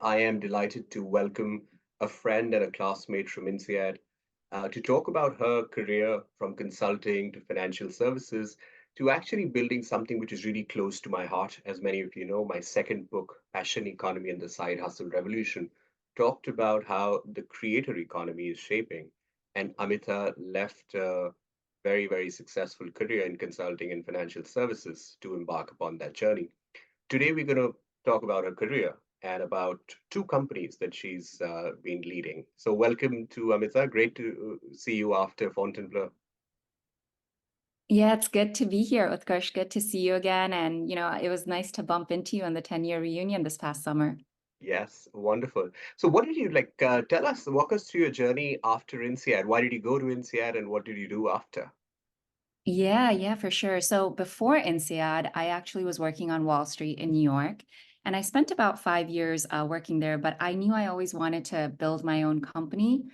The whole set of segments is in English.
I am delighted to welcome a friend and a classmate from INSEAD to talk about her career from consulting to financial services to actually building something which is really close to my heart. As many of you know, my second book, Passion Economy and the Side Hustle Revolution, talked about how the creator economy is shaping. And Amita left a very, very successful career in consulting and financial services to embark upon that journey. Today, we're going to talk about her career and about two companies that she's been leading. So, welcome to Amita. Great to see you after Fontainebleau. Yeah, it's good to be here, Utkarsh. Good to see you again. And, it was nice to bump into you on the 10-year reunion this past summer. Yes, wonderful. So, what did you like? Tell us, walk us through your journey after INSEAD. Why did you go to INSEAD and what did you do after? Yeah, for sure. So before INSEAD, I actually was working on Wall Street in New York. And I spent about 5 years working there, but I knew I always wanted to build my own company.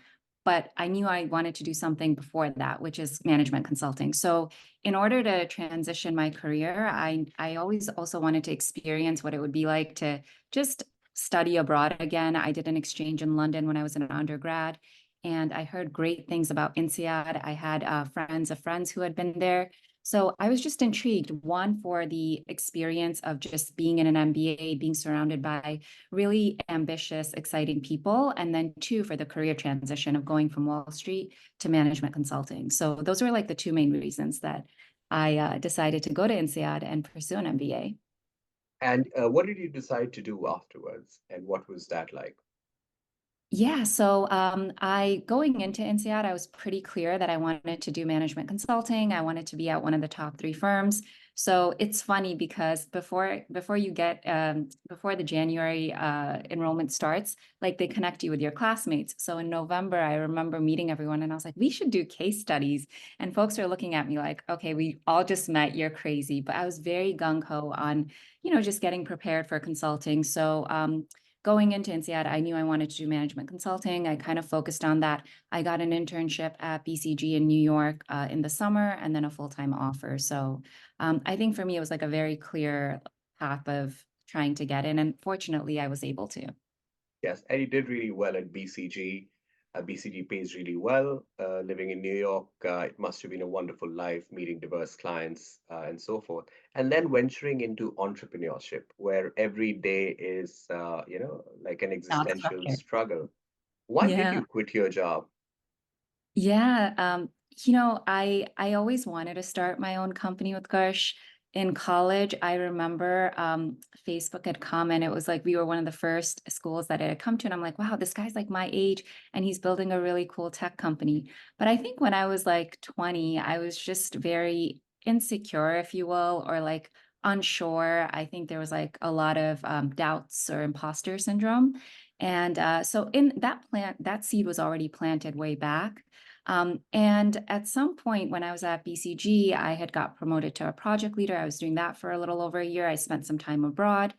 But I knew I wanted to do something before that, which is management consulting. So in order to transition my career, I always also wanted to experience what it would be like to just study abroad again. I did an exchange in London when I was an undergrad, and I heard great things about INSEAD. I had friends of friends who had been there. So I was just intrigued, one, for the experience of just being in an MBA, being surrounded by really ambitious, exciting people, and then two, for the career transition of going from Wall Street to management consulting. So those were like the two main reasons that I decided to go to INSEAD and pursue an MBA. And what did you decide to do afterwards? And what was that like? Yeah, so I going into INSEAD, I was pretty clear that I wanted to do management consulting. I wanted to be at one of the top three firms. So it's funny because before you get before the January enrollment starts, like they connect you with your classmates. So in November, I remember meeting everyone, and I was like, we should do case studies. And folks are looking at me like, okay, we all just met. You're crazy. But I was very gung ho on, just getting prepared for consulting. So going into INSEAD, I knew I wanted to do management consulting. I kind of focused on that. I got an internship at BCG in New York in the summer and then a full-time offer. So I think for me, it was like a very clear path of trying to get in. And fortunately, I was able to. Yes, and you did really well at BCG. BCG pays really well. Living in New York, it must have been a wonderful life, meeting diverse clients and so forth. And then venturing into entrepreneurship, where every day is, like an Not existential structured. struggle. Why did Yeah. you quit your job? Yeah, I always wanted to start my own company with Gush. In college, I remember Facebook had come and it was like we were one of the first schools that it had come to. And I'm like, wow, this guy's like my age and he's building a really cool tech company. But I think when I was like 20, I was just very insecure, if you will, or like unsure. I think there was like a lot of doubts or imposter syndrome. And so in that seed was already planted way back. And at some point when I was at BCG, I had got promoted to a project leader. I was doing that for a little over a year. I spent some time abroad.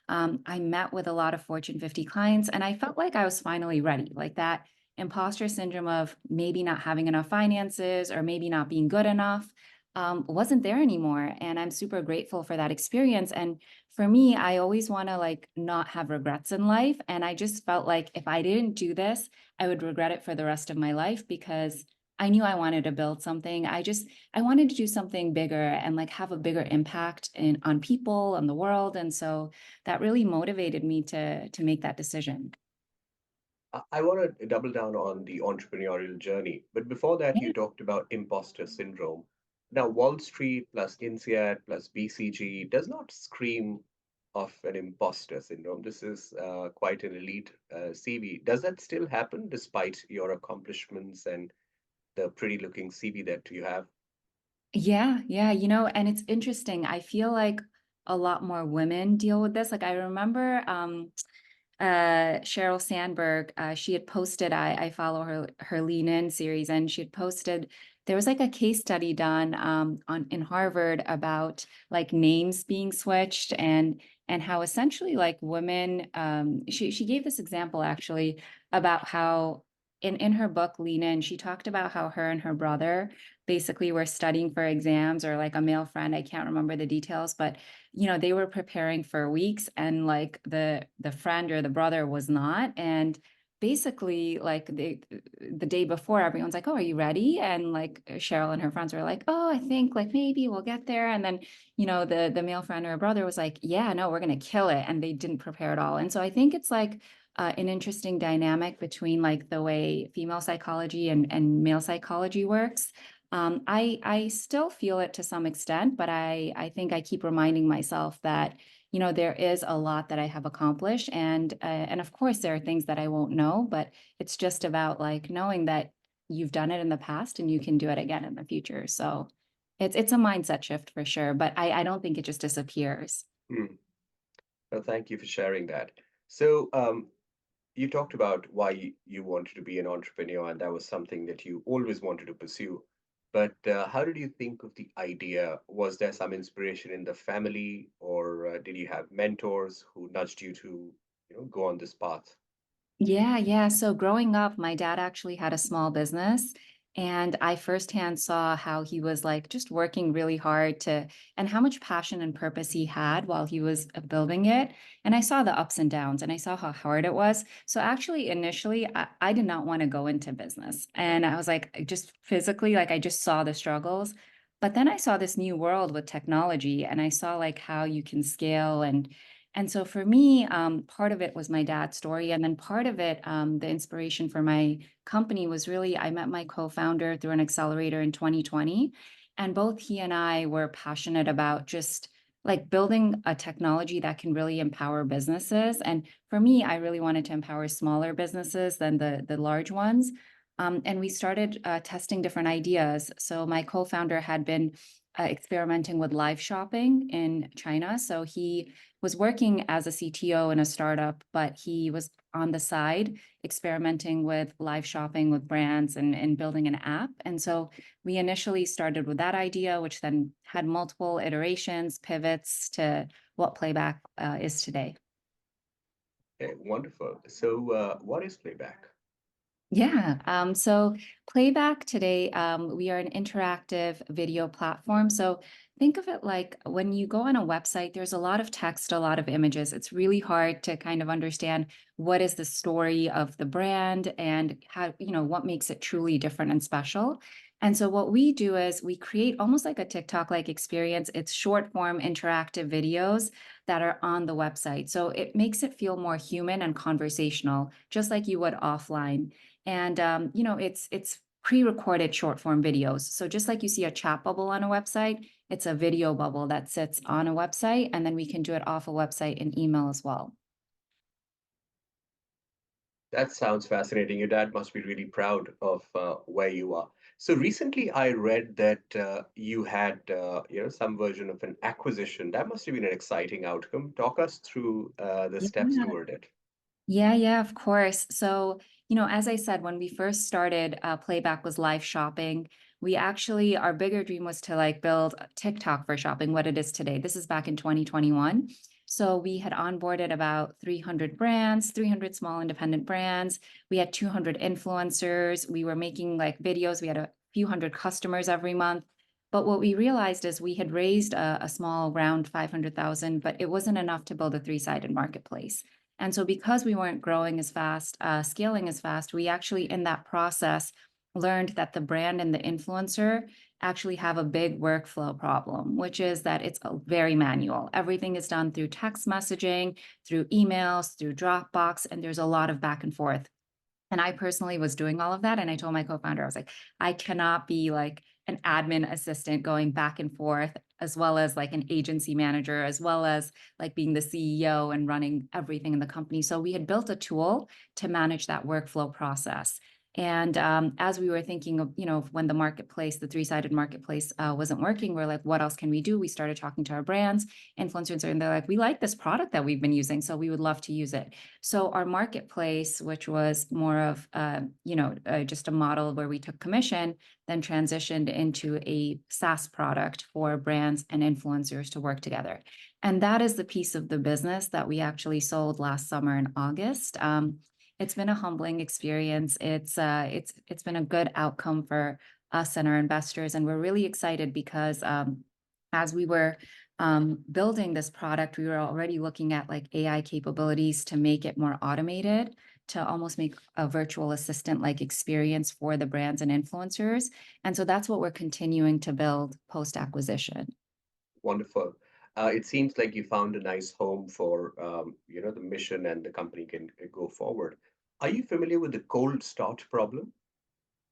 I met with a lot of Fortune 50 clients, and I felt like I was finally ready. Like that imposter syndrome of maybe not having enough finances or maybe not being good enough wasn't there anymore. And I'm super grateful for that experience. And for me, I always want to like not have regrets in life. And I just felt like if I didn't do this, I would regret it for the rest of my life because I knew I wanted to build something. I wanted to do something bigger and like have a bigger impact on people and the world. And so that really motivated me to make that decision. I want to double down on the entrepreneurial journey. But before that, you Yeah. talked about imposter syndrome. Now, Wall Street plus INSEAD plus BCG does not scream of an imposter syndrome. This is quite an elite CV. Does that still happen despite your accomplishments and the pretty looking CV that you have? Yeah, and it's interesting. I feel like a lot more women deal with this. Like I remember Sheryl Sandberg, she had posted, I follow her Lean In series, and she had posted there was like a case study done on in Harvard about like names being switched and how essentially like women she gave this example actually about how in her book, Lean In, she talked about how her and her brother basically were studying for exams, or like a male friend, I can't remember the details, but they were preparing for weeks, and like the friend or the brother was not. And basically, like the day before, everyone's like, "Oh, are you ready?" And like Cheryl and her friends were like, "Oh, I think like maybe we'll get there." And then the male friend or brother was like, "Yeah, no, we're gonna kill it," and they didn't prepare at all. And so I think it's like an interesting dynamic between like the way female psychology and male psychology works. I still feel it to some extent, but I think I keep reminding myself that there is a lot that I have accomplished, and of course there are things that I won't know, but it's just about like knowing that you've done it in the past and you can do it again in the future. So it's a mindset shift for sure, but I don't think it just disappears. Hmm. Well, thank you for sharing that. So, you talked about why you wanted to be an entrepreneur, and that was something that you always wanted to pursue. But how did you think of the idea? Was there some inspiration in the family, or did you have mentors who nudged you to, go on this path? Yeah, yeah. So growing up, my dad actually had a small business, and I firsthand saw how he was like just working really hard and how much passion and purpose he had while he was building it. And I saw the ups and downs, and I saw how hard it was. So actually, initially, I did not want to go into business. And I was like, just physically, like I just saw the struggles. But then I saw this new world with technology, and I saw like how you can scale. And so for me, part of it was my dad's story. And then part of it, the inspiration for my company was really, I met my co-founder through an accelerator in 2020. And both he and I were passionate about just like building a technology that can really empower businesses. And for me, I really wanted to empower smaller businesses than the large ones. And we started testing different ideas. So my co-founder had been experimenting with live shopping in China. So he was working as a CTO in a startup, but he was on the side experimenting with live shopping with brands and building an app. And so we initially started with that idea, which then had multiple iterations, pivots to what Playback is today. Okay, wonderful. So, what is playback? Yeah. So Playback today, we are an interactive video platform. So think of it like when you go on a website, there's a lot of text, a lot of images. It's really hard to kind of understand what is the story of the brand and how, what makes it truly different and special. And so what we do is we create almost like a TikTok-like experience. It's short form interactive videos that are on the website. So it makes it feel more human and conversational, just like you would offline. And it's pre-recorded short form videos. So just like you see a chat bubble on a website, it's a video bubble that sits on a website, and then we can do it off a website and email as well. That sounds fascinating. Your dad must be really proud of where you are. So recently, I read that you had, some version of an acquisition. That must have been an exciting outcome. Talk us through the steps Yeah. toward it. Yeah, yeah, of course. So, as I said, when we first started, Playback was live shopping. We actually, our bigger dream was to like build TikTok for shopping, what it is today. This is back in 2021. So we had onboarded about 300 brands, 300 small independent brands. We had 200 influencers. We were making like videos. We had a few hundred customers every month. But what we realized is we had raised a small round 500,000, but it wasn't enough to build a three-sided marketplace. And so because we weren't growing as fast, scaling as fast, we actually in that process learned that the brand and the influencer actually have a big workflow problem, which is that it's very manual. Everything is done through text messaging, through emails, through Dropbox, and there's a lot of back and forth. And I personally was doing all of that. And I told my co-founder, I was like, I cannot be like an admin assistant going back and forth, as well as like an agency manager, as well as like being the CEO and running everything in the company. So we had built a tool to manage that workflow process. And as we were thinking of, when the marketplace, the three-sided marketplace wasn't working, we're like, what else can we do? We started talking to our brands, influencers, and they're like, we like this product that we've been using, so we would love to use it. So our marketplace, which was more of, just a model where we took commission, then transitioned into a SaaS product for brands and influencers to work together. And that is the piece of the business that we actually sold last summer in August. it's been a humbling experience. It's been a good outcome for us and our investors, and we're really excited because as we were building this product, we were already looking at like AI capabilities to make it more automated, to almost make a virtual assistant like experience for the brands and influencers. And so that's what we're continuing to build post acquisition. Wonderful. It seems like you found a nice home for the mission, and the company can go forward. Are you familiar with the cold start problem?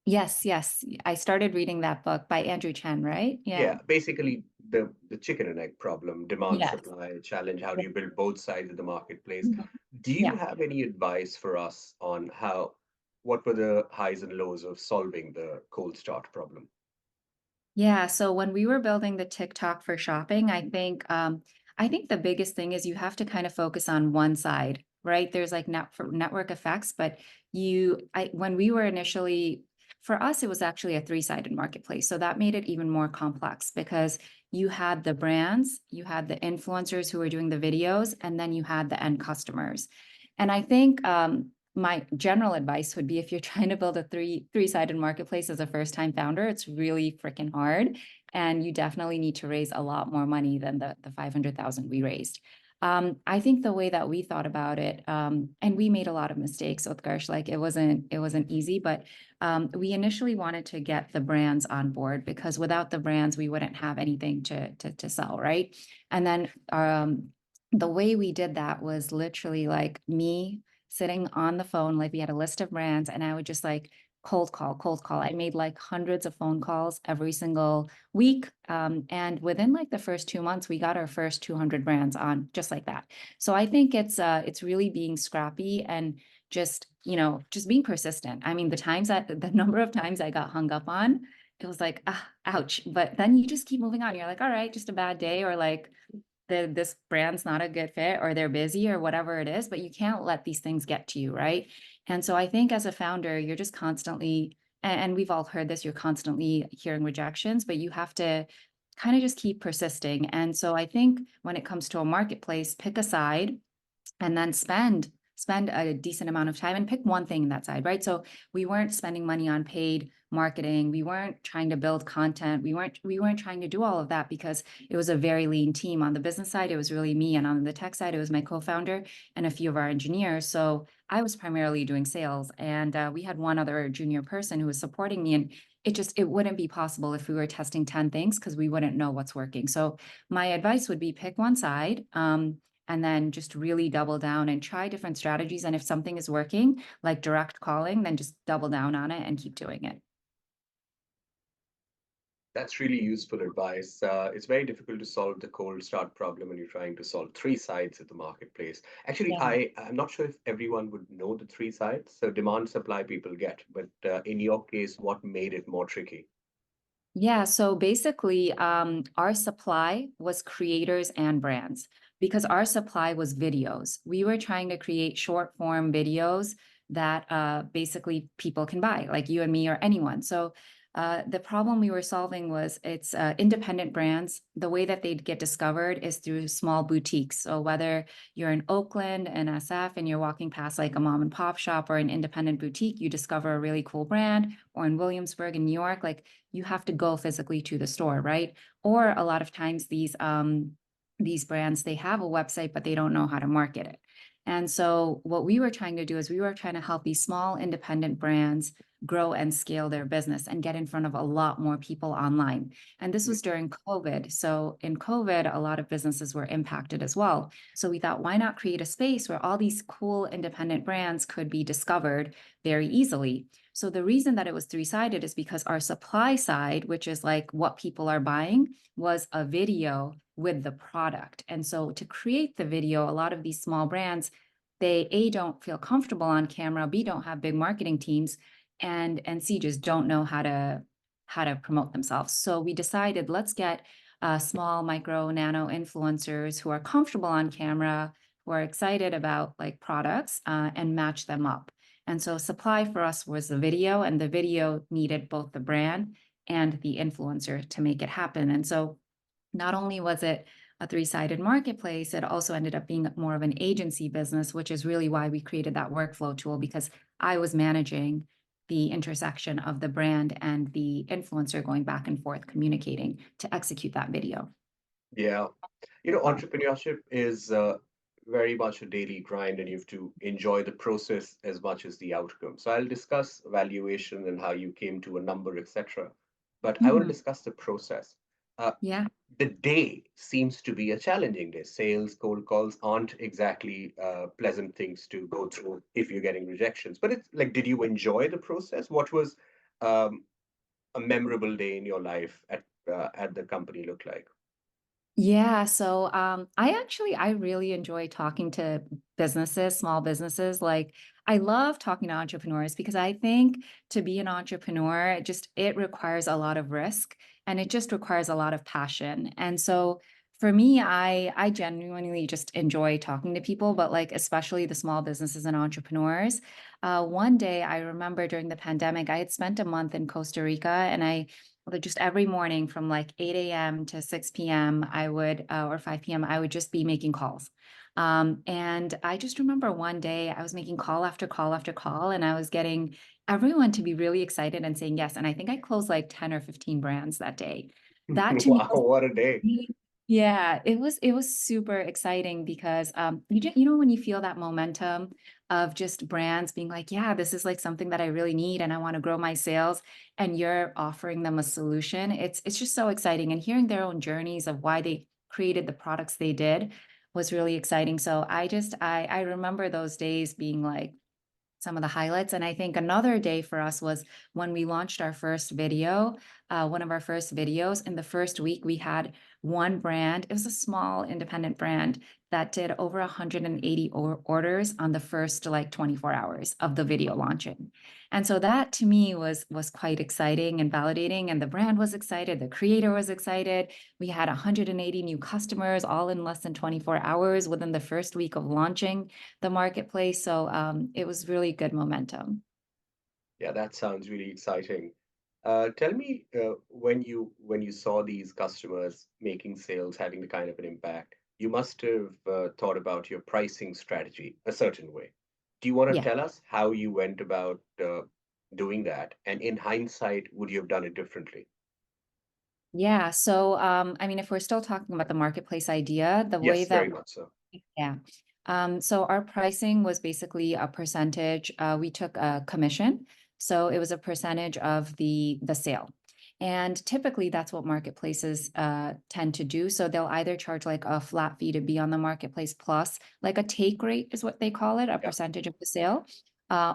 Yes, yes. I started reading that book by Andrew Chen, right? Yeah. Yeah, basically the chicken and egg problem, demand Yes. supply challenge. How do Yeah. you build both sides of the marketplace? Mhm. Do you Yeah. have any advice for us on what were the highs and lows of solving the cold start problem? Yeah, so when we were building the TikTok for shopping, I think the biggest thing is you have to kind of focus on one side, right? There's like network effects, but when we were initially, for us, it was actually a three-sided marketplace. So that made it even more complex because you had the brands, you had the influencers who were doing the videos, and then you had the end customers. And I think my general advice would be if you're trying to build a three-sided marketplace as a first-time founder, it's really freaking hard. And you definitely need to raise a lot more money than the 500,000 we raised. I think the way that we thought about it, and we made a lot of mistakes with Gersh, like it wasn't easy, but we initially wanted to get the brands on board because without the brands, we wouldn't have anything to sell, right? And then the way we did that was literally like me sitting on the phone, like we had a list of brands, and I would just like cold call, cold call. I made like hundreds of phone calls every single week. And within like the first 2 months, we got our first 200 brands on just like that. So I think it's really being scrappy and just being persistent. I mean, the number of times I got hung up on, it was like, ouch. But then you just keep moving on. You're like, all right, just a bad day, or like this brand's not a good fit, or they're busy, or whatever it is, but you can't let these things get to you, right? And so I think as a founder, you're just constantly, and we've all heard this, you're constantly hearing rejections, but you have to kind of just keep persisting. And so I think when it comes to a marketplace, pick a side and then spend a decent amount of time and pick one thing in that side, right? So we weren't spending money on paid marketing, we weren't trying to build content, we weren't trying to do all of that because it was a very lean team. On the business side, it was really me, and on the tech side, it was my co-founder and a few of our engineers. So I was primarily doing sales, and we had one other junior person who was supporting me, and it wouldn't be possible if we were testing 10 things because we wouldn't know what's working. So my advice would be pick one side, and then just really double down and try different strategies. And if something is working, like direct calling, then just double down on it and keep doing it. That's really useful advice. It's very difficult to solve the cold start problem when you're trying to solve three sides of the marketplace. Actually, Yeah. I'm not sure if everyone would know the three sides. So demand, supply, people get. But in your case, what made it more tricky? Yeah, so basically, our supply was creators and brands because our supply was videos. We were trying to create short form videos that basically people can buy, like you and me or anyone. So the problem we were solving was it's independent brands. The way that they'd get discovered is through small boutiques. So whether you're in Oakland and SF and you're walking past like a mom and pop shop or an independent boutique, you discover a really cool brand, or in Williamsburg in New York, like you have to go physically to the store, right? Or a lot of times these brands, they have a website, but they don't know how to market it. And so what we were trying to do is we were trying to help these small independent brands grow and scale their business and get in front of a lot more people online. And this was during COVID. So in COVID, a lot of businesses were impacted as well. So we thought, why not create a space where all these cool independent brands could be discovered very easily? So the reason that it was three-sided is because our supply side, which is like what people are buying, was a video with the product. And so to create the video, a lot of these small brands, they A, don't feel comfortable on camera, B, don't have big marketing teams, and C, just don't know how to promote themselves. So we decided, let's get small micro nano influencers who are comfortable on camera, who are excited about like products, and match them up. And so supply for us was the video, and the video needed both the brand and the influencer to make it happen. And so not only was it a three-sided marketplace, it also ended up being more of an agency business, which is really why we created that workflow tool, because I was managing the intersection of the brand and the influencer going back and forth communicating to execute that video. Yeah. Entrepreneurship is very much a daily grind, and you have to enjoy the process as much as the outcome. So I'll discuss valuation and how you came to a number, etc. But I want to Mhm. discuss the process. Uh, Yeah. the day seems to be a challenging day. Sales, cold calls aren't exactly pleasant things to go through if you're getting rejections. But it's like, did you enjoy the process? What was um, a memorable day in your life at the company look like? Yeah, so I really enjoy talking to businesses, small businesses. Like I love talking to entrepreneurs because I think to be an entrepreneur, it requires a lot of risk and it just requires a lot of passion. And so for me, I genuinely just enjoy talking to people, but like especially the small businesses and entrepreneurs. One day I remember during the pandemic, I had spent a month in Costa Rica and just every morning from like 8 a.m. to 6 p.m., or 5 p.m., I would just be making calls. And I just remember one day I was making call after call after call, and I was getting everyone to be really excited and saying yes. And I think I closed like 10 or 15 brands that day. That to me Wow, was what a day. yeah, it was super exciting because when you feel that momentum of just brands being like, yeah, this is like something that I really need and I want to grow my sales, and you're offering them a solution. It's just so exciting, and hearing their own journeys of why they created the products they did was really exciting. So I remember those days being like some of the highlights. And I think another day for us was when we launched our first video, one of our first videos. In the first week, we had one brand. It was a small independent brand that did over 180 orders on the first like 24 hours of the video launching. And so that to me was quite exciting and validating. And the brand was excited, the creator was excited. We had 180 new customers all in less than 24 hours within the first week of launching the marketplace. So it was really good momentum. Yeah, that sounds really exciting. Tell me, when you saw these customers making sales, having the kind of an impact, you must have thought about your pricing strategy a certain way. Do you want to Yeah. tell us how you went about doing that? And in hindsight, would you have done it differently? Yeah. So I mean, if we're still talking about the marketplace idea, the way Yes, that very much so. yeah. So our pricing was basically a percentage. We took a commission, so it was a percentage of the sale. And typically that's what marketplaces tend to do. So they'll either charge like a flat fee to be on the marketplace plus like a take rate is what they call it, a Yeah. percentage of the sale.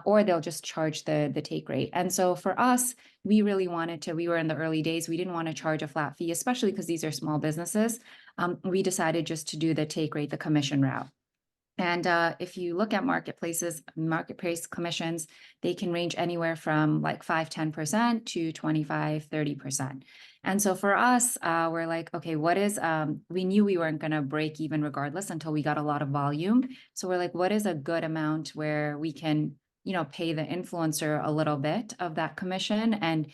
Or they'll just charge the take rate. And so for us, we really wanted to, we were in the early days, we didn't want to charge a flat fee, especially because these are small businesses. We decided just to do the take rate, the commission route. And if you look at marketplaces, marketplace commissions, they can range anywhere from like 5-10% to 25-30%. And so for us, we're like, okay, we knew we weren't going to break even regardless until we got a lot of volume. So we're like, what is a good amount where we can, pay the influencer a little bit of that commission and,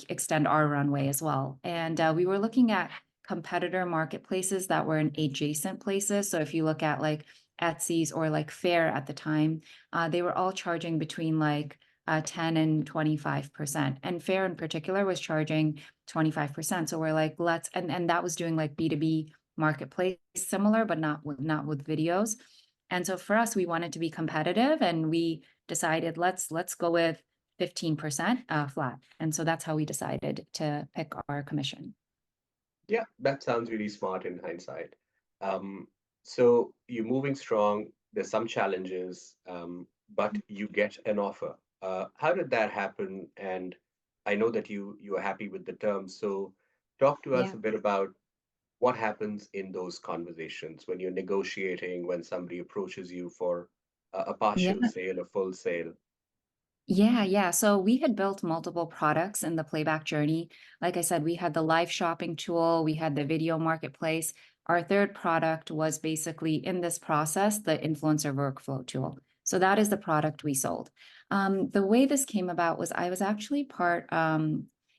extend our runway as well. And we were looking at competitor marketplaces that were in adjacent places. So if you look at like Etsy's or like Faire at the time, they were all charging between like 10 and 25%. And Faire in particular was charging 25%. So we're like, and that was doing like B2B marketplace similar, but not with videos. And so for us, we wanted to be competitive and we decided let's go with 15% flat. And so that's how we decided to pick our commission. Yeah, that sounds really smart in hindsight. Um, so you're moving strong. There's some challenges, but you get an offer. How did that happen? And I know that you are happy with the terms. So talk to us Yeah. a bit about what happens in those conversations when you're negotiating, when somebody approaches you for a Yeah. partial sale, a full sale. Yeah, yeah. So we had built multiple products in the playback journey. Like I said, we had the live shopping tool, we had the video marketplace. Our third product was basically in this process, the influencer workflow tool. So that is the product we sold. The way this came about was I was actually part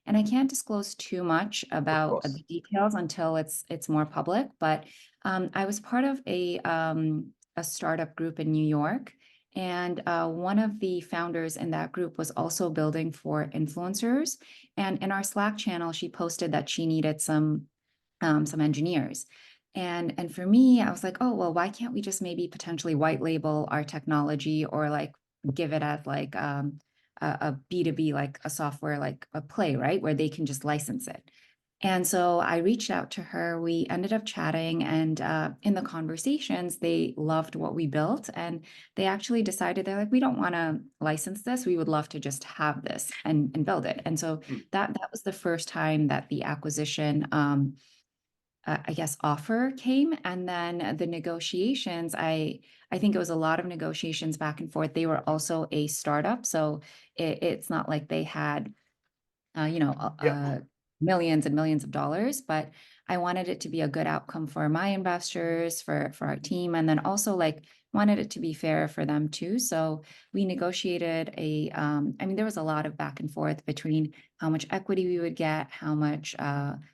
And I can't disclose too much Of about the course. details until it's more public. But I was part of a startup group in New York, and one of the founders in that group was also building for influencers. And in our Slack channel, she posted that she needed some engineers. And for me, I was like, oh, well, why can't we just maybe potentially white label our technology, or like give it as like a B2B, like a software, like a play, right? Where they can just license it. And so I reached out to her. We ended up chatting, and in the conversations, they loved what we built. And they actually decided, they're like, we don't want to license this. We would love to just have this and build it. And so Hmm. that was the first time that the acquisition I guess, offer came. And then the negotiations, I think it was a lot of negotiations back and forth. They were also a startup, so it's not like they had you know, Yeah. millions and millions of dollars, but I wanted it to be a good outcome for my investors, for our team, and then also like wanted it to be fair for them too. So we negotiated I mean, there was a lot of back and forth between how much equity we would get, how much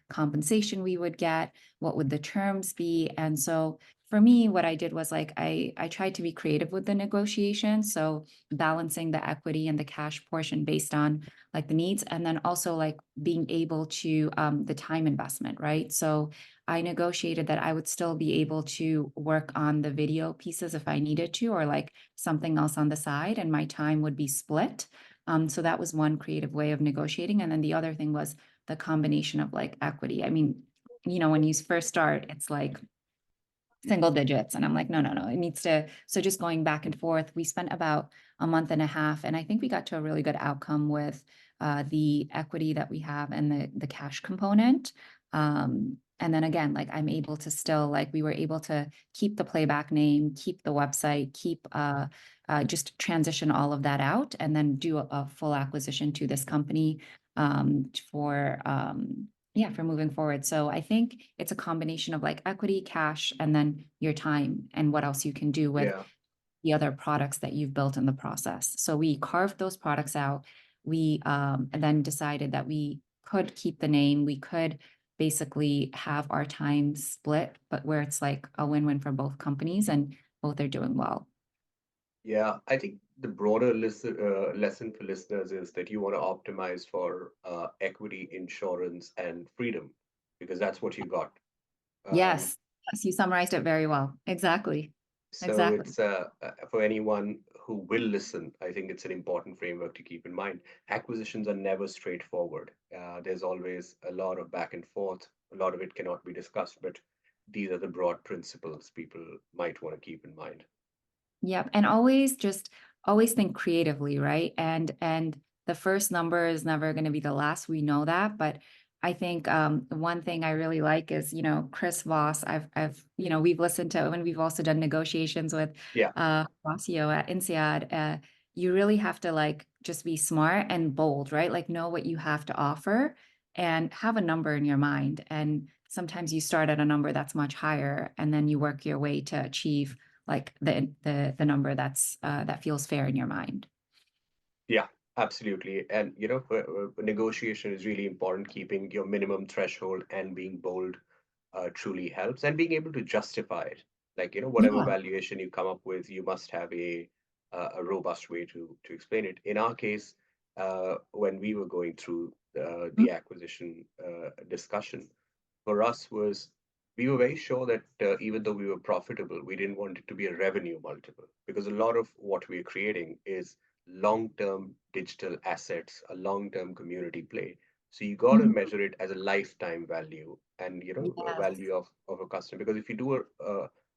compensation we would get, what would the terms be. And so for me, what I did was like I tried to be creative with the negotiation. So balancing the equity and the cash portion based on like the needs, and then also like being able to the time investment, right? So I negotiated that I would still be able to work on the video pieces if I needed to, or like something else on the side, and my time would be split. So that was one creative way of negotiating. And then the other thing was the combination of like equity. I mean, when you first start, it's like single digits. And I'm like, no, no, no, it needs to. So just going back and forth, we spent about a month and a half, and I think we got to a really good outcome with the equity that we have and the cash component. And then again, like I'm able to still, like we were able to keep the playback name, keep the website, keep just transition all of that out, and then do a full acquisition to this company for yeah, for moving forward. So I think it's a combination of like equity, cash, and then your time and what else you can do with Yeah. the other products that you've built in the process. So we carved those products out. We and then decided that we could keep the name. We could basically have our time split, but where it's like a win-win for both companies and both are doing well. Yeah, I think the broader lesson for listeners is that you want to optimize for equity, insurance, and freedom, because that's what you got. Um, Yes. Yes, you summarized it very well. Exactly. so Exactly. it's for anyone who will listen, I think it's an important framework to keep in mind. Acquisitions are never straightforward. There's always a lot of back and forth. A lot of it cannot be discussed, but these are the broad principles people might want to keep in mind. Yep. And always think creatively, right? And the first number is never going to be the last. We know that, but I think one thing I really like is, Chris Voss. We've listened to when we've also done negotiations with Yeah, Rossio at INSEAD. You really have to like just be smart and bold, right? Like know what you have to offer and have a number in your mind. And sometimes you start at a number that's much higher, and then you work your way to achieve like the number that feels fair in your mind. yeah, absolutely. And for negotiation is really important. Keeping your minimum threshold and being bold truly helps, and being able to justify it. Like whatever Yeah. valuation you come up with, you must have a robust way to explain it. In our case, when we were going through Mm. the acquisition discussion, for us was we were very sure that even though we were profitable, we didn't want it to be a revenue multiple, because a lot of what we're creating is long-term digital assets, a long-term community play. So you got to Mhm. measure it as a lifetime value, and a Yes. value of a customer. Because if you do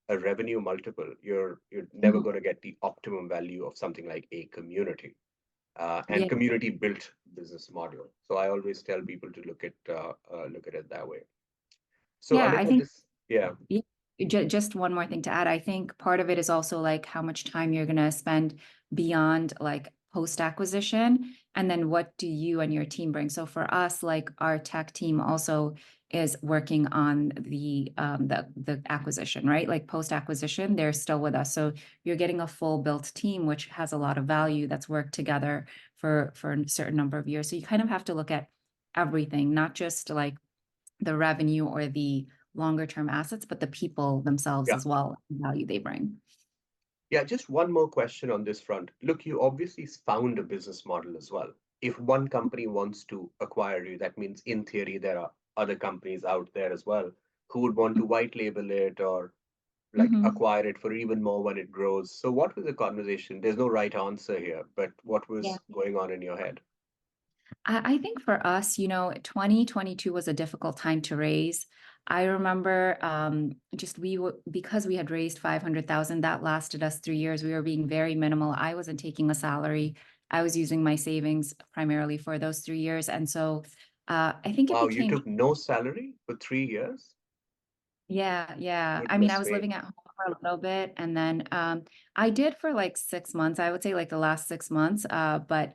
a revenue multiple, you're never Mhm. going to get the optimum value of something like a community and Yeah. community built business model. So I always tell people to look at it that way. So Yeah, I Amita, think this, yeah, yeah, just one more thing to add. I think part of it is also like how much time you're going to spend beyond like post acquisition, and then what do you and your team bring. So for us, like our tech team also is working on the acquisition, right? Like post acquisition, they're still with us. So you're getting a full built team, which has a lot of value, that's worked together for a certain number of years. So you kind of have to look at everything, not just like the revenue or the longer term assets, but the people themselves Yeah. as well, the value they bring. Yeah, just one more question on this front. Look, you obviously found a business model as well. If one company wants to acquire you, that means in theory there are other companies out there as well who would want to white label it or like Mhm. acquire it for even more when it grows. So what was the conversation? There's no right answer here, but what Yeah. was going on in your head? I think for us, 2022 was a difficult time to raise. I remember just because we had raised 500,000, that lasted us 3 years. We were being very minimal. I wasn't taking a salary. I was using my savings primarily for those 3 years. And so I think it Wow, you became, took no salary for 3 years? yeah, yeah. I mean, I Goodness was me. living at home for a little bit, and then I did for like 6 months. I would say like the last 6 months, but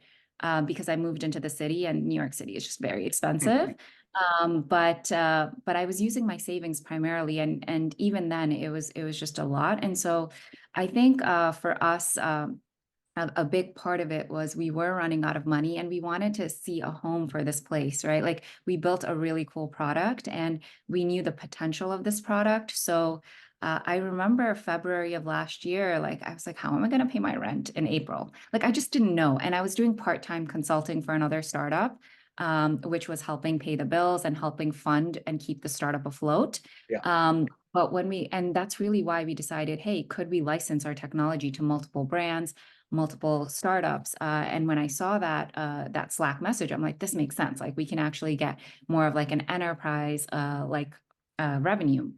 because I moved into the city, and New York City is just very expensive. But I was using my savings primarily, and even then, it was just a lot. And so, I think for us. A big part of it was we were running out of money and we wanted to see a home for this place, right? Like we built a really cool product and we knew the potential of this product. So I remember February of last year, like I was like, how am I going to pay my rent in April? Like I just didn't know. And I was doing part-time consulting for another startup, which was helping pay the bills and helping fund and keep the startup afloat. Yeah. But and that's really why we decided, hey, could we license our technology to multiple brands, multiple startups? And when I saw that Slack message, I'm like, this makes sense. Like we can actually get more of like an enterprise revenue.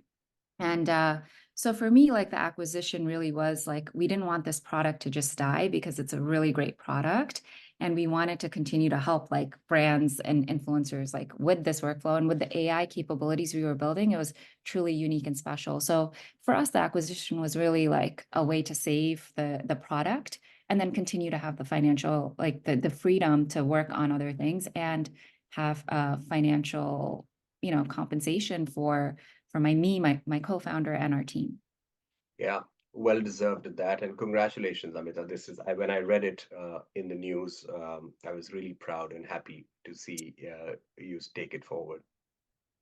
And so for me, like the acquisition really was like, we didn't want this product to just die because it's a really great product. And we wanted to continue to help like brands and influencers like with this workflow and with the AI capabilities we were building, it was truly unique and special. So for us, the acquisition was really like a way to save the product and then continue to have the financial, like the freedom to work on other things and have financial, compensation for my co-founder and our team. Yeah, well deserved at that, and congratulations, Amita. When I read it in the news, I was really proud and happy to see you take it forward.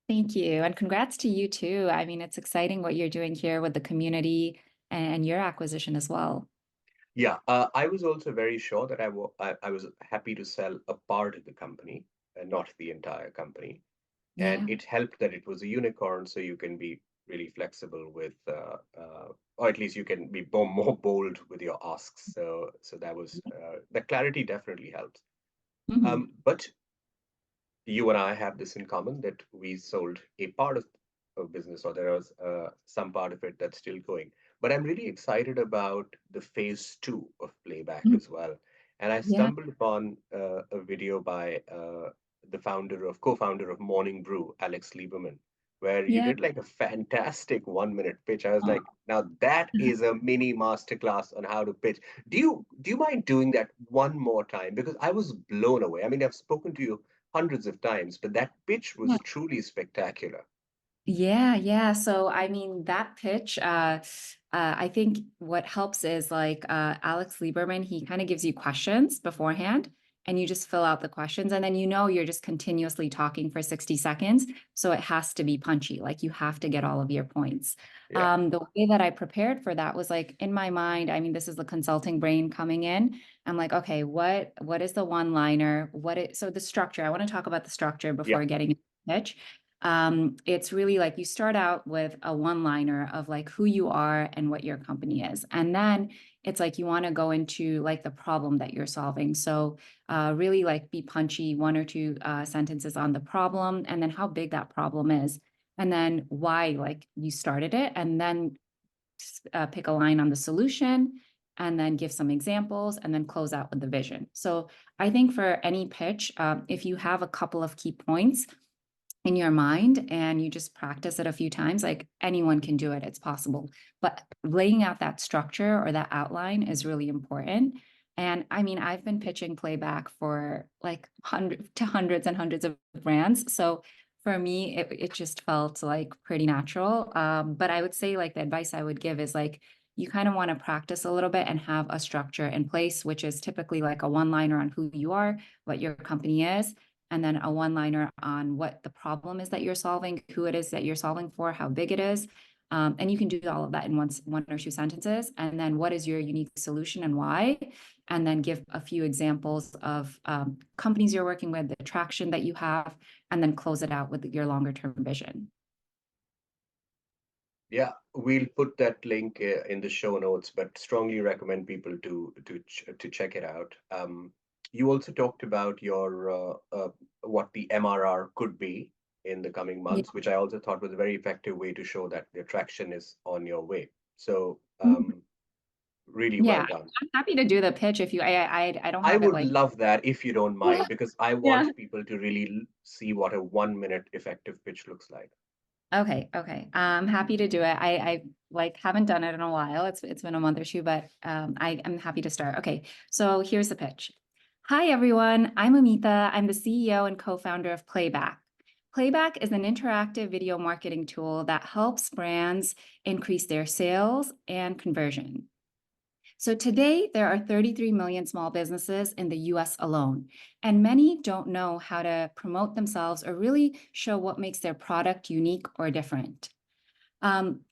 Thank you. And congrats to you too. I mean, it's exciting what you're doing here with the community and your acquisition as well. Yeah, I was also very sure that I was happy to sell a part of the company, not the entire company. And Yeah. it helped that it was a unicorn, so you can be really flexible with, or at least you can be more bold with your asks. So that was the clarity definitely helps. Mhm. But you and I have this in common that we sold a part of business, or there was some part of it that's still going. But I'm really excited about the phase two of Playback Mhm. as well. And I Yeah. stumbled upon a video by the co-founder of Morning Brew, Alex Lieberman, where you Yeah. did like a fantastic 1 minute pitch. I was like, now that is a mini masterclass on how to pitch. Do you mind doing that one more time? Because I was blown away. I mean, I've spoken to you hundreds of times, but that pitch was truly spectacular. Yeah, yeah. So I mean that pitch, I think what helps is like Alex Lieberman, he kind of gives you questions beforehand and you just fill out the questions and then you're just continuously talking for 60 seconds. So it has to be punchy, like you have to get all of your points. Yeah, The way that I prepared for that was like in my mind, I mean, this is the consulting brain coming in. I'm like, okay, what is the one liner? So the structure, I want to talk about the structure yeah, before getting into the pitch. It's really like you start out with a one liner of like who you are and what your company is. And then it's like you want to go into like the problem that you're solving. So really like be punchy, one or two sentences on the problem and then how big that problem is. And then why like you started it and then pick a line on the solution and then give some examples and then close out with the vision. So I think for any pitch, if you have a couple of key points in your mind and you just practice it a few times, like anyone can do it, it's possible. But laying out that structure or that outline is really important. And I mean, I've been pitching Playback for like hundreds and hundreds of brands. So for me, it just felt like pretty natural. But I would say like the advice I would give is like, you kind of want to practice a little bit and have a structure in place, which is typically like a one liner on who you are, what your company is, and then a one-liner on what the problem is that you're solving, who it is that you're solving for, how big it is. And you can do all of that in one or two sentences. And then what is your unique solution and why? And then give a few examples of companies you're working with, the traction that you have, and then close it out with your longer term vision. Yeah, we'll put that link in the show notes, but strongly recommend people to check it out. You also talked about your what the MRR could be in the coming Yeah. months, which I also thought was a very effective way to show that the traction is on your way. So really well Yeah, done. I'm happy to do the pitch if you. I don't I have it would like. love that if you don't mind, because I Yeah. want people to really see what a 1 minute effective pitch looks like. Okay. I'm happy to do it. I like haven't done it in a while. It's been a month or two, but I'm happy to start. Okay, so here's the pitch. Hi everyone, I'm Amita. I'm the CEO and co-founder of Playback. Playback is an interactive video marketing tool that helps brands increase their sales and conversion. So today, there are 33 million small businesses in the US alone, and many don't know how to promote themselves or really show what makes their product unique or different.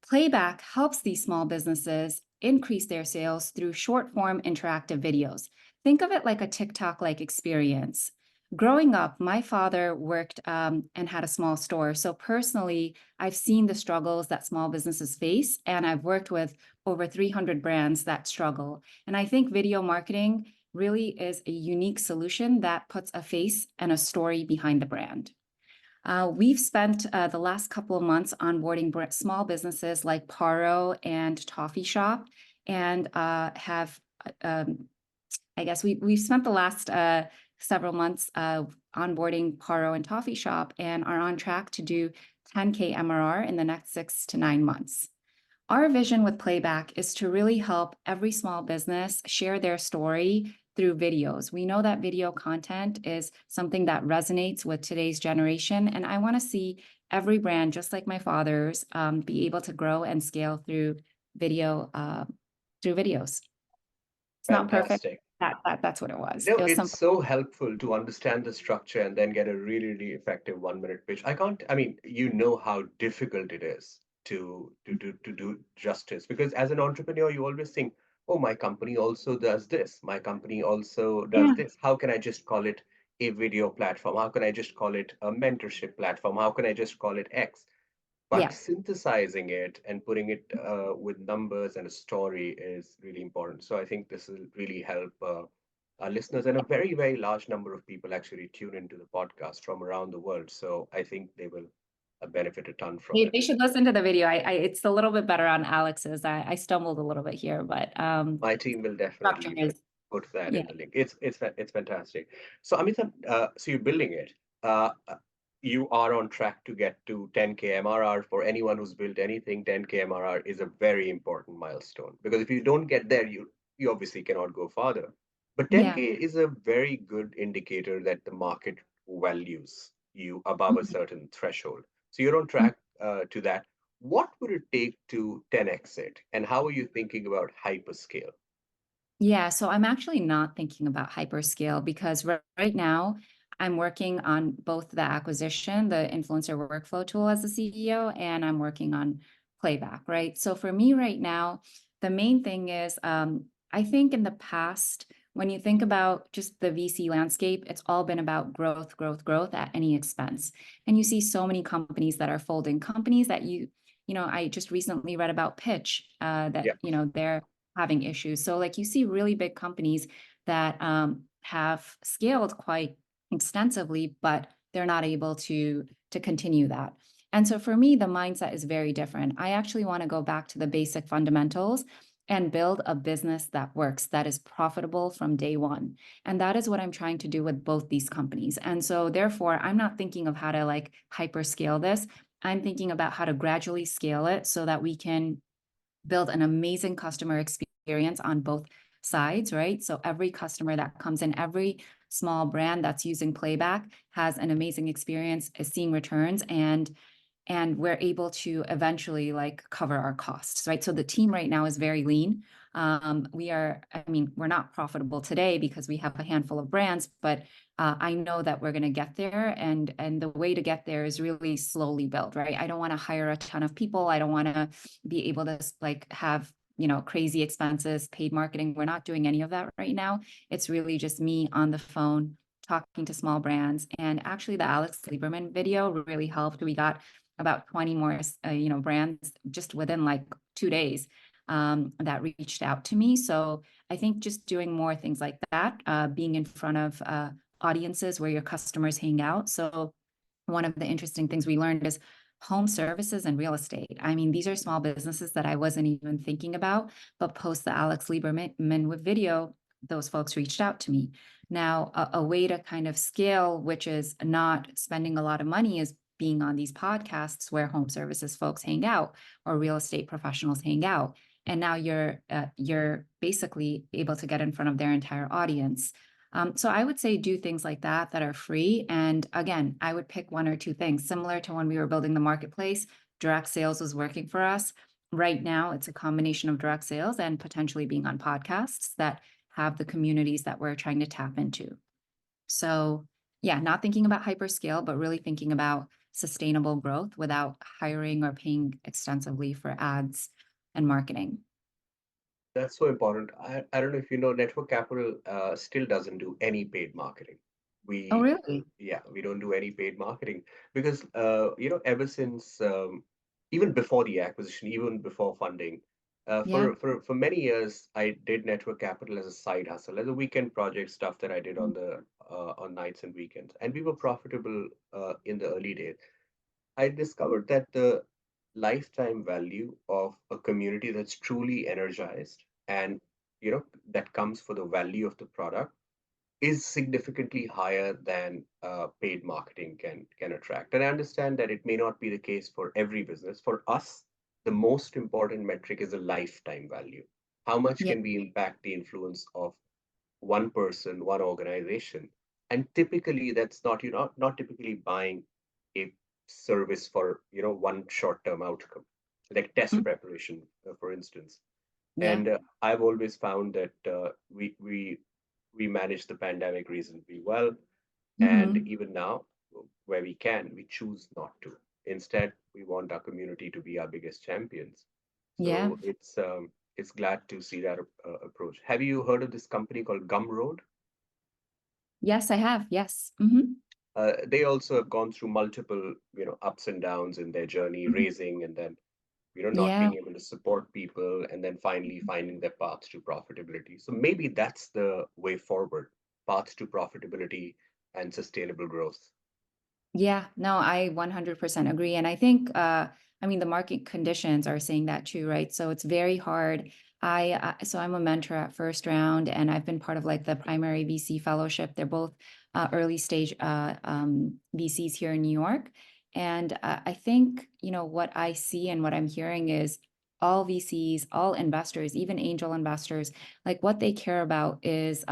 Playback helps these small businesses increase their sales through short form interactive videos. Think of it like a TikTok like experience. Growing up, my father worked and had a small store. So personally, I've seen the struggles that small businesses face, and I've worked with over 300 brands that struggle. And I think video marketing really is a unique solution that puts a face and a story behind the brand. We've spent the last couple of months onboarding small businesses like Paro and Toffee Shop, and have, I guess we've spent the last several months onboarding Paro and Toffee Shop, and are on track to do 10K MRR in the next 6 to 9 months. Our vision with Playback is to really help every small business share their story through videos. We know that video content is something that resonates with today's generation, and I want to see every brand, just like my father's, be able to grow and scale through video, through videos. It's not perfect. Fantastic. That's what it was. No, It was it's something. so helpful to understand the structure and then get a really, really effective 1 minute pitch. I mean, you know how difficult it is to do justice, because as an entrepreneur, you always think, oh, my company also does this. My company also does Yeah, this. How can I just call it a video platform? How can I just call it a mentorship platform? How can I just call it X? But yeah. synthesizing it and putting it with numbers and a story is really important. So I think this will really help our listeners, and a very, very large number of people actually tune into the podcast from around the world. So I think they will benefit a ton from They it. should listen to the video. It's a little bit better on Alex's. I stumbled a little bit here, but My team will structure definitely is, put that yeah. in the link. It's fantastic. So Amita, so you're building it. You are on track to get to 10K MRR. For anyone who's built anything, 10K MRR is a very important milestone, because if you don't get there, you obviously cannot go farther. But Yeah. 10K is a very good indicator that the market values you above a certain threshold. So you're on track to that. What would it take to 10x it? And how are you thinking about hyperscale? Yeah, so I'm actually not thinking about hyperscale because right now I'm working on both the acquisition, the influencer workflow tool as the CEO, and I'm working on Playback, right? So for me right now, the main thing is I think in the past, when you think about just the VC landscape, it's all been about growth, growth, growth at any expense. And you see so many companies that are folding, companies that I just recently read about Pitch, that, Yeah. they're having issues. So like you see really big companies that have scaled quite extensively, but they're not able to continue that. And so for me, the mindset is very different. I actually want to go back to the basic fundamentals and build a business that works, that is profitable from day one. And that is what I'm trying to do with both these companies. And so therefore, I'm not thinking of how to like hyperscale this. I'm thinking about how to gradually scale it so that we can build an amazing customer experience on both sides, right? So every customer that comes in, every small brand that's using Playback has an amazing experience, is seeing returns, and we're able to eventually like cover our costs, right? So the team right now is very lean. We're not profitable today because we have a handful of brands, but I know that we're going to get there, and the way to get there is really slowly build, right? I don't want to hire a ton of people. I don't want to be able to like have crazy expenses, paid marketing. We're not doing any of that right now. It's really just me on the phone talking to small brands. And actually, the Alex Lieberman video really helped. We got about 20 more, brands just within like 2 days that reached out to me. So I think just doing more things like that, being in front of audiences where your customers hang out. So one of the interesting things we learned is home services and real estate. I mean, these are small businesses that I wasn't even thinking about, but post the Alex Lieberman with video, those folks reached out to me. Now, a way to kind of scale, which is not spending a lot of money, is being on these podcasts where home services folks hang out or real estate professionals hang out. And now you're basically able to get in front of their entire audience. So I would say do things like that that are free. And again, I would pick one or two things similar to when we were building the marketplace. Direct sales was working for us. Right now, it's a combination of direct sales and potentially being on podcasts that have the communities that we're trying to tap into. So yeah, not thinking about hyperscale, but really thinking about sustainable growth without hiring or paying extensively for ads and marketing. That's so important. I don't know if you know, Network Capital still doesn't do any paid marketing. Oh, We, really? yeah, we don't do any paid marketing because, ever since, even before the acquisition, even before funding, Yeah. for many years, I did Network Capital as a side hustle, as a weekend project stuff that I did on on nights and weekends, and we were profitable in the early days. I discovered that the lifetime value of a community that's truly energized and that comes for the value of the product is significantly higher than paid marketing can attract. And I understand that it may not be the case for every business. For us, the most important metric is a lifetime value. How much Yeah. can we impact the influence of one person, one organization? And typically, that's not you're not typically buying a service for one short-term outcome, like test Mm. preparation, for instance. Yeah. And I've always found that we managed the pandemic reasonably well, and Hmm. even now, where we can, we choose not to. Instead, we want our community to be our biggest champions. Yeah. So it's glad to see that approach. Have you heard of this company called Gumroad? Yes, I have. Yes. They also have gone through multiple, ups and downs in their journey, Mhm. raising and then, not Yeah. being able to support people and then finally finding their path to profitability. So maybe that's the way forward, path to profitability and sustainable growth. Yeah, no, I 100% agree. And I think, the market conditions are saying that too, right? So it's very hard. So I'm a mentor at First Round, and I've been part of like the primary VC fellowship. They're both early stage VCs here in New York. And I think, what I see and what I'm hearing is all VCs, all investors, even angel investors, like what they care about is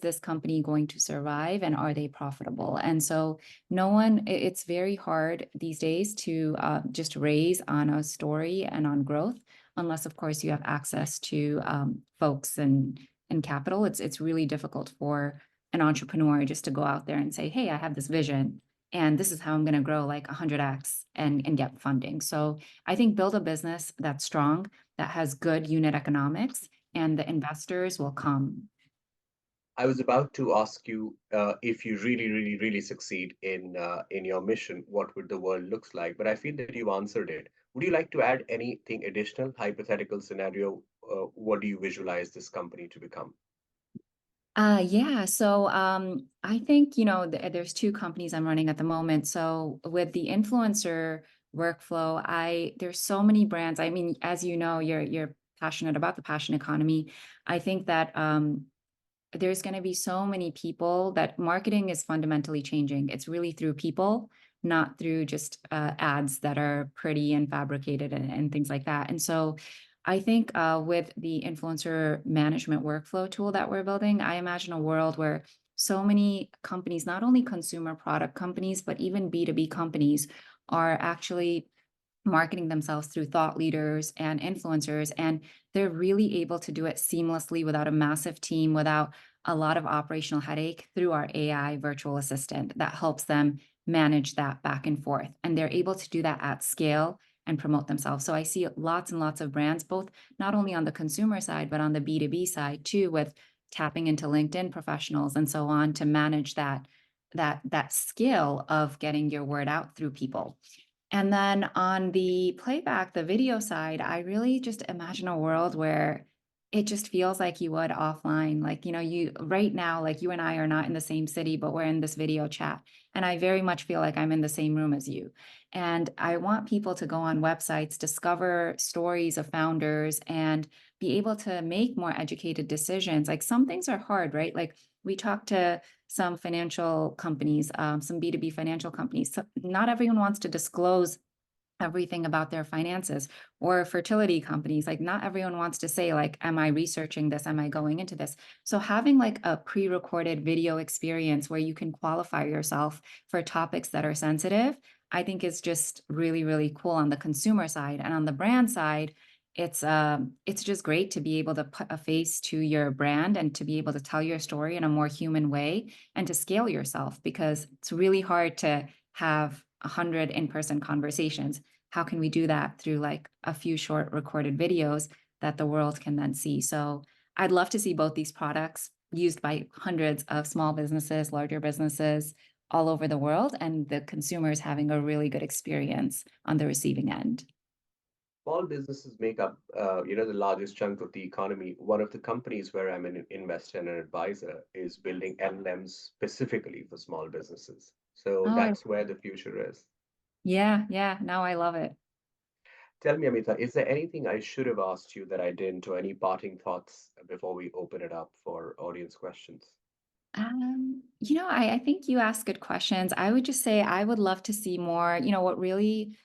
this company going to survive and are they profitable? And so it's very hard these days to just raise on a story and on growth, unless of course you have access to folks and capital. It's really difficult for an entrepreneur just to go out there and say, hey, I have this vision and this is how I'm going to grow like 100x and get funding. So I think build a business that's strong, that has good unit economics, and the investors will come. I was about to ask you if you really, really, really succeed in your mission, what would the world looks like? But I feel that you answered it. Would you like to add anything additional, hypothetical scenario? What do you visualize this company to become? Yeah. So I think, there's two companies I'm running at the moment. So with the influencer workflow, there's so many brands. I mean, as you know, you're passionate about the passion economy. I think that there's going to be so many people that marketing is fundamentally changing. It's really through people, not through just ads that are pretty and fabricated and things like that. And so I think with the influencer management workflow tool that we're building, I imagine a world where so many companies, not only consumer product companies, but even B2B companies are actually marketing themselves through thought leaders and influencers, and they're really able to do it seamlessly without a massive team, without a lot of operational headache through our AI virtual assistant that helps them manage that back and forth. And they're able to do that at scale and promote themselves. So I see lots and lots of brands, both not only on the consumer side, but on the B2B side too, with tapping into LinkedIn professionals and so on to manage that skill of getting your word out through people. And then on the playback, the video side, I really just imagine a world where it just feels like you would offline. Like, you right now, like you and I are not in the same city, but we're in this video chat. And I very much feel like I'm in the same room as you. And I want people to go on websites, discover stories of founders, and be able to make more educated decisions. Like some things are hard, right? Like we talk to some financial companies, some B2B financial companies. So not everyone wants to disclose everything about their finances, or fertility companies. Like not everyone wants to say like, am I researching this? Am I going into this? So having like a pre-recorded video experience where you can qualify yourself for topics that are sensitive, I think is just really, really cool on the consumer side. And on the brand side, it's just great to be able to put a face to your brand and to be able to tell your story in a more human way and to scale yourself, because it's really hard to have 100 in-person conversations. How can we do that through like a few short recorded videos that the world can then see? So I'd love to see both these products used by hundreds of small businesses, larger businesses all over the world, and the consumers having a really good experience on the receiving end. Small businesses make up, the largest chunk of the economy. One of the companies where I'm an investor and an advisor is building LLMs specifically for small businesses. So Oh, that's where the future is. yeah, yeah. Now I love it. Tell me, Amita, is there anything I should have asked you that I didn't, or any parting thoughts before we open it up for audience questions? I think you ask good questions. I would just say I would love to see more. What really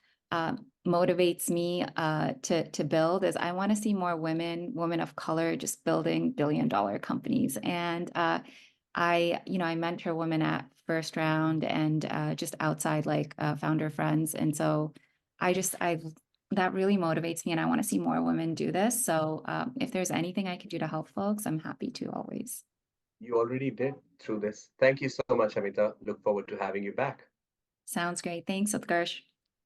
motivates me to build is I want to see more women of color just building billion-dollar companies. And I mentor women at First Round and just outside like founder friends. And so I that really motivates me, and I want to see more women do this. So if there's anything I can do to help folks, I'm happy to always. You already did through this. Thank you so much, Amita. Look forward to having you back. Sounds great. Thanks, Utkarsh.